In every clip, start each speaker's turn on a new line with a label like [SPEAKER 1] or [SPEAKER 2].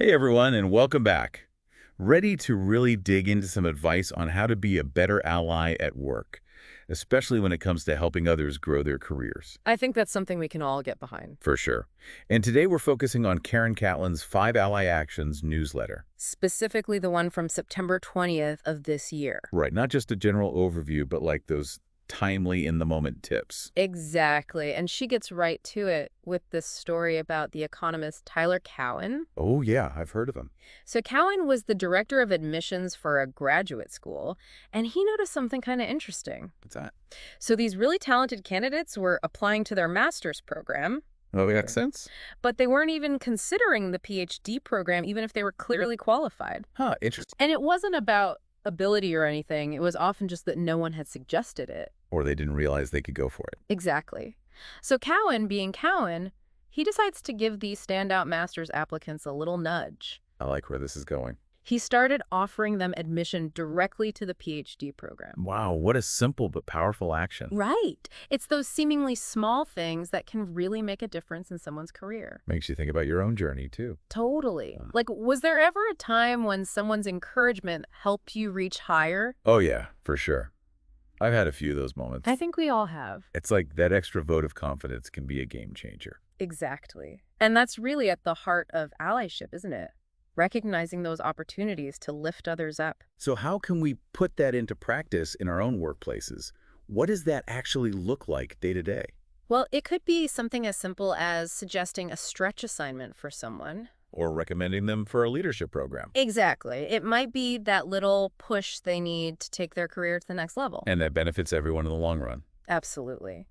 [SPEAKER 1] Hey everyone, and welcome back. Ready to really dig into some advice on how to be a better ally at work, especially when it comes to helping others grow their careers.
[SPEAKER 2] I think that's something we can all get behind.
[SPEAKER 1] For sure. And today we're focusing on Karen Catlin's 5 Ally Actions newsletter.
[SPEAKER 2] Specifically the one from September 20th of this year.
[SPEAKER 1] Right, not just a general overview, but like those timely in-the-moment tips.
[SPEAKER 2] Exactly. And she gets right to it with this story about the economist Tyler Cowen.
[SPEAKER 1] Oh yeah, I've heard of him.
[SPEAKER 2] So Cowen was the director of admissions for a graduate school, and he noticed something kind of interesting.
[SPEAKER 1] What's that?
[SPEAKER 2] So these really talented candidates were applying to their master's program,
[SPEAKER 1] Oh, that makes sense?
[SPEAKER 2] but they weren't even considering the PhD program, even if they were clearly qualified.
[SPEAKER 1] Huh, interesting.
[SPEAKER 2] And it wasn't about ability or anything. It was often just that no one had suggested it.
[SPEAKER 1] Or they didn't realize they could go for it.
[SPEAKER 2] Exactly. So Cowen, being Cowen, he decides to give these standout master's applicants a little nudge.
[SPEAKER 1] I like where this is going.
[SPEAKER 2] He started offering them admission directly to the PhD program.
[SPEAKER 1] Wow, what a simple but powerful action.
[SPEAKER 2] Right. It's those seemingly small things that can really make a difference in someone's career.
[SPEAKER 1] Makes you think about your own journey, too.
[SPEAKER 2] Totally. Like, was there ever a time when someone's encouragement helped you reach higher?
[SPEAKER 1] Oh, yeah, for sure. I've had a few of those moments.
[SPEAKER 2] I think we all have.
[SPEAKER 1] It's like that extra vote of confidence can be a game changer.
[SPEAKER 2] Exactly. And that's really at the heart of allyship, isn't it? Recognizing those opportunities to lift others up.
[SPEAKER 1] So how can we put that into practice in our own workplaces? What does that actually look like day to day?
[SPEAKER 2] Well, it could be something as simple as suggesting a stretch assignment for someone.
[SPEAKER 1] Or recommending them for a leadership program.
[SPEAKER 2] Exactly. It might be that little push they need to take their career to the next level.
[SPEAKER 1] And that benefits everyone in the long run.
[SPEAKER 2] Absolutely.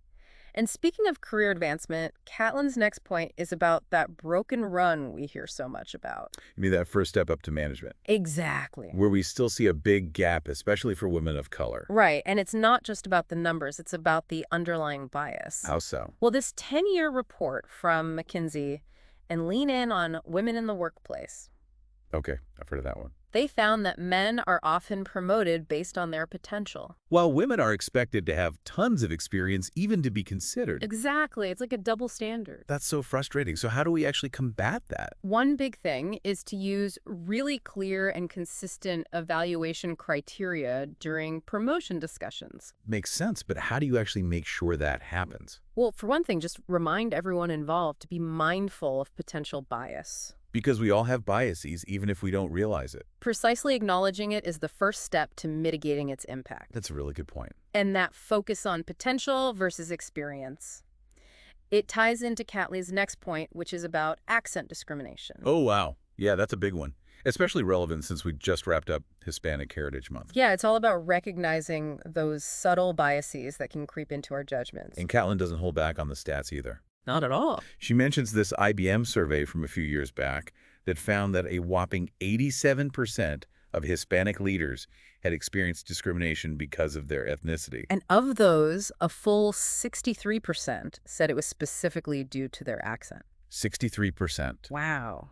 [SPEAKER 2] And speaking of career advancement, Catlin's next point is about that broken run we hear so much about.
[SPEAKER 1] You mean that first step up to management,
[SPEAKER 2] Exactly.
[SPEAKER 1] where we still see a big gap, especially for women of color.
[SPEAKER 2] Right. And it's not just about the numbers. It's about the underlying bias.
[SPEAKER 1] How so?
[SPEAKER 2] Well, this 10-year report from McKinsey and Lean In on Women in the Workplace,
[SPEAKER 1] Okay, I've heard of that one.
[SPEAKER 2] they found that men are often promoted based on their potential.
[SPEAKER 1] While women are expected to have tons of experience even to be considered.
[SPEAKER 2] Exactly. It's like a double standard.
[SPEAKER 1] That's so frustrating. So how do we actually combat that?
[SPEAKER 2] One big thing is to use really clear and consistent evaluation criteria during promotion discussions.
[SPEAKER 1] Makes sense, but how do you actually make sure that happens?
[SPEAKER 2] Well, for one thing, just remind everyone involved to be mindful of potential bias.
[SPEAKER 1] Because we all have biases, even if we don't realize it.
[SPEAKER 2] Precisely acknowledging it is the first step to mitigating its impact.
[SPEAKER 1] That's a really good point.
[SPEAKER 2] And that focus on potential versus experience. It ties into Catlin's next point, which is about accent discrimination.
[SPEAKER 1] Oh, wow. Yeah, that's a big one. Especially relevant since we just wrapped up Hispanic Heritage Month.
[SPEAKER 2] Yeah, it's all about recognizing those subtle biases that can creep into our judgments.
[SPEAKER 1] And Catlin doesn't hold back on the stats either.
[SPEAKER 2] Not at all.
[SPEAKER 1] She mentions this IBM survey from a few years back that found that a whopping 87% of Hispanic leaders had experienced discrimination because of their ethnicity.
[SPEAKER 2] And of those, a full 63% said it was specifically due to their accent.
[SPEAKER 1] 63%.
[SPEAKER 2] Wow.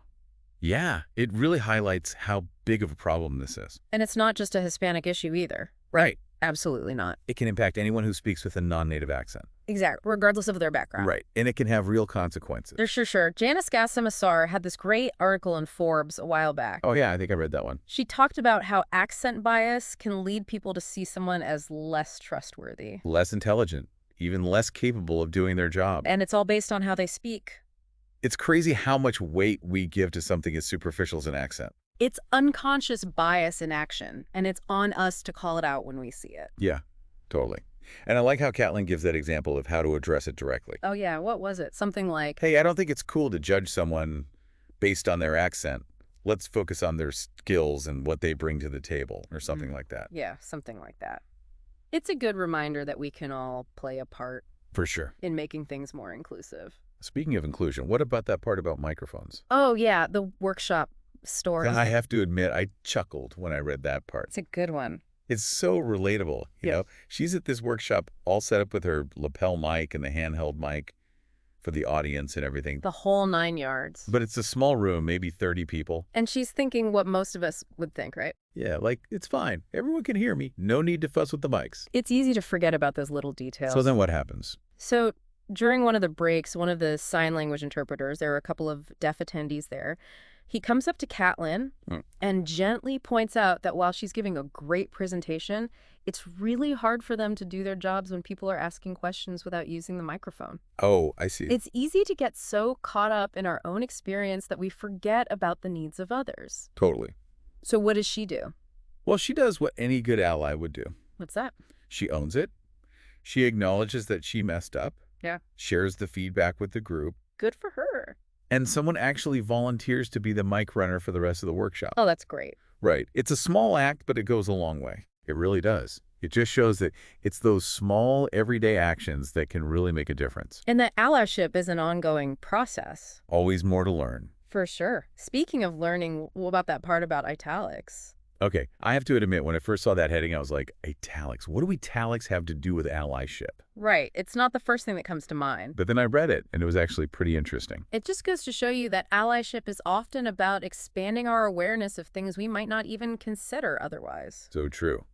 [SPEAKER 1] Yeah, it really highlights how big of a problem this is.
[SPEAKER 2] And it's not just a Hispanic issue either.
[SPEAKER 1] Right.
[SPEAKER 2] Absolutely not.
[SPEAKER 1] It can impact anyone who speaks with a non-native accent.
[SPEAKER 2] Exactly, regardless of their background.
[SPEAKER 1] Right. And it can have real consequences.
[SPEAKER 2] Sure. Janice Gassam-Assar had this great article in Forbes a while back.
[SPEAKER 1] Oh, yeah, I think I read that one.
[SPEAKER 2] She talked about how accent bias can lead people to see someone as less trustworthy.
[SPEAKER 1] Less intelligent, even less capable of doing their job.
[SPEAKER 2] And it's all based on how they speak.
[SPEAKER 1] It's crazy how much weight we give to something as superficial as an accent.
[SPEAKER 2] It's unconscious bias in action, and it's on us to call it out when we see it.
[SPEAKER 1] Yeah, totally. And I like how Catlin gives that example of how to address it directly.
[SPEAKER 2] Oh yeah, what was it? Something like,
[SPEAKER 1] Hey, I don't think it's cool to judge someone based on their accent. Let's focus on their skills and what they bring to the table, or something like that.
[SPEAKER 2] yeah, something like that. It's a good reminder that we can all play a part
[SPEAKER 1] For sure.
[SPEAKER 2] in making things more inclusive.
[SPEAKER 1] Speaking of inclusion, what about that part about microphones?
[SPEAKER 2] Oh yeah, the workshop story.
[SPEAKER 1] I have to admit, I chuckled when I read that part.
[SPEAKER 2] It's a good one.
[SPEAKER 1] It's so relatable, you know? She's at this workshop all set up with her lapel mic and the handheld mic for the audience and everything.
[SPEAKER 2] The whole 9 yards.
[SPEAKER 1] But it's a small room, maybe 30 people.
[SPEAKER 2] And she's thinking what most of us would think, right?
[SPEAKER 1] Yeah, like, it's fine. Everyone can hear me. No need to fuss with the mics.
[SPEAKER 2] It's easy to forget about those little details.
[SPEAKER 1] So then what happens?
[SPEAKER 2] So during one of the breaks, one of the sign language interpreters, there were a couple of deaf attendees there, He comes up to Catlin
[SPEAKER 1] Hmm.
[SPEAKER 2] and gently points out that while she's giving a great presentation, it's really hard for them to do their jobs when people are asking questions without using the microphone.
[SPEAKER 1] Oh, I see.
[SPEAKER 2] It's easy to get so caught up in our own experience that we forget about the needs of others.
[SPEAKER 1] Totally.
[SPEAKER 2] So what does she do?
[SPEAKER 1] Well, she does what any good ally would do.
[SPEAKER 2] What's that?
[SPEAKER 1] She owns it. She acknowledges that she messed up,
[SPEAKER 2] Yeah.
[SPEAKER 1] shares the feedback with the group,
[SPEAKER 2] Good for her.
[SPEAKER 1] and someone actually volunteers to be the mic runner for the rest of the workshop.
[SPEAKER 2] Oh, that's great.
[SPEAKER 1] Right. It's a small act, but it goes a long way. It really does. It just shows that it's those small, everyday actions that can really make a difference.
[SPEAKER 2] And that allyship is an ongoing process.
[SPEAKER 1] Always more to learn.
[SPEAKER 2] For sure. Speaking of learning, what about that part about italics?
[SPEAKER 1] Okay, I have to admit, when I first saw that heading, I was like, italics? What do italics have to do with allyship?
[SPEAKER 2] Right. It's not the first thing that comes to mind.
[SPEAKER 1] But then I read it, and it was actually pretty interesting.
[SPEAKER 2] It just goes to show you that allyship is often about expanding our awareness of things we might not even consider otherwise.
[SPEAKER 1] So true.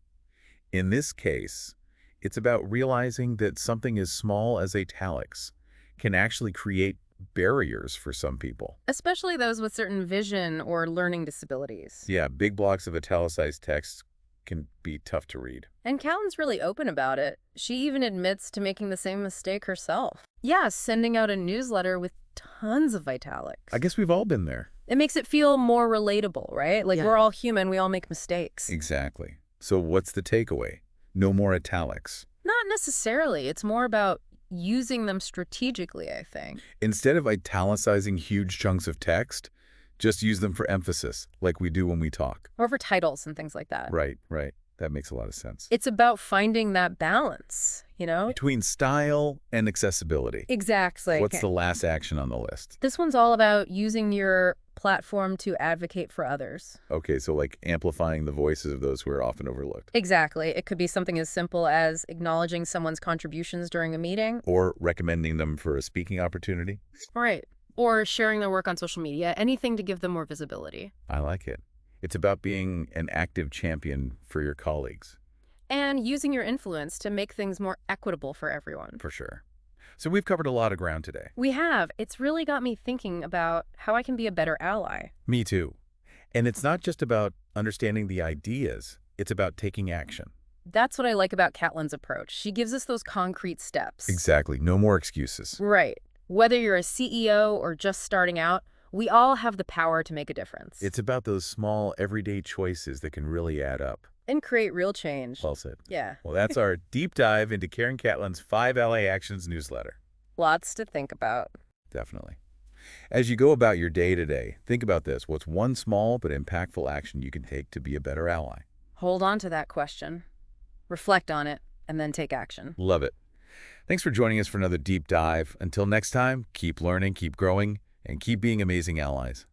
[SPEAKER 1] In this case, it's about realizing that something as small as italics can actually create barriers for some people.
[SPEAKER 2] Especially those with certain vision or learning disabilities.
[SPEAKER 1] Yeah, big blocks of italicized text can be tough to read.
[SPEAKER 2] And Callan's really open about it. She even admits to making the same mistake herself. Yeah, sending out a newsletter with tons of italics.
[SPEAKER 1] I guess we've all been there.
[SPEAKER 2] It makes it feel more relatable, right? Like we're all human, we all make mistakes.
[SPEAKER 1] Exactly. So what's the takeaway? No more italics.
[SPEAKER 2] Not necessarily. It's more about using them strategically, I think.
[SPEAKER 1] Instead of italicizing huge chunks of text, just use them for emphasis, like we do when we talk.
[SPEAKER 2] Or for titles and things like that.
[SPEAKER 1] Right, right. That makes a lot of sense.
[SPEAKER 2] It's about finding that balance, you know?
[SPEAKER 1] Between style and accessibility.
[SPEAKER 2] Exactly.
[SPEAKER 1] What's the last action on the list?
[SPEAKER 2] This one's all about using your platform to advocate for others.
[SPEAKER 1] Okay, so like amplifying the voices of those who are often overlooked.
[SPEAKER 2] Exactly. It could be something as simple as acknowledging someone's contributions during a meeting.
[SPEAKER 1] Or recommending them for a speaking opportunity.
[SPEAKER 2] Right. Or sharing their work on social media. Anything to give them more visibility.
[SPEAKER 1] I like it. It's about being an active champion for your colleagues.
[SPEAKER 2] And using your influence to make things more equitable for everyone.
[SPEAKER 1] For sure. So we've covered a lot of ground today.
[SPEAKER 2] We have. It's really got me thinking about how I can be a better ally.
[SPEAKER 1] Me too. And it's not just about understanding the ideas, it's about taking action.
[SPEAKER 2] That's what I like about Catlin's approach. She gives us those concrete steps.
[SPEAKER 1] Exactly. No more excuses.
[SPEAKER 2] Right. Whether you're a CEO or just starting out, we all have the power to make a difference.
[SPEAKER 1] It's about those small, everyday choices that can really add up.
[SPEAKER 2] And create real change.
[SPEAKER 1] Well said.
[SPEAKER 2] Yeah.
[SPEAKER 1] Well, that's our deep dive into Karen Catlin's 5 LA Actions newsletter.
[SPEAKER 2] Lots to think about.
[SPEAKER 1] Definitely. As you go about your day today, think about this. What's one small but impactful action you can take to be a better ally?
[SPEAKER 2] Hold on to that question. Reflect on it, and then take action.
[SPEAKER 1] Love it. Thanks for joining us for another deep dive. Until next time, keep learning, keep growing, and keep being amazing allies.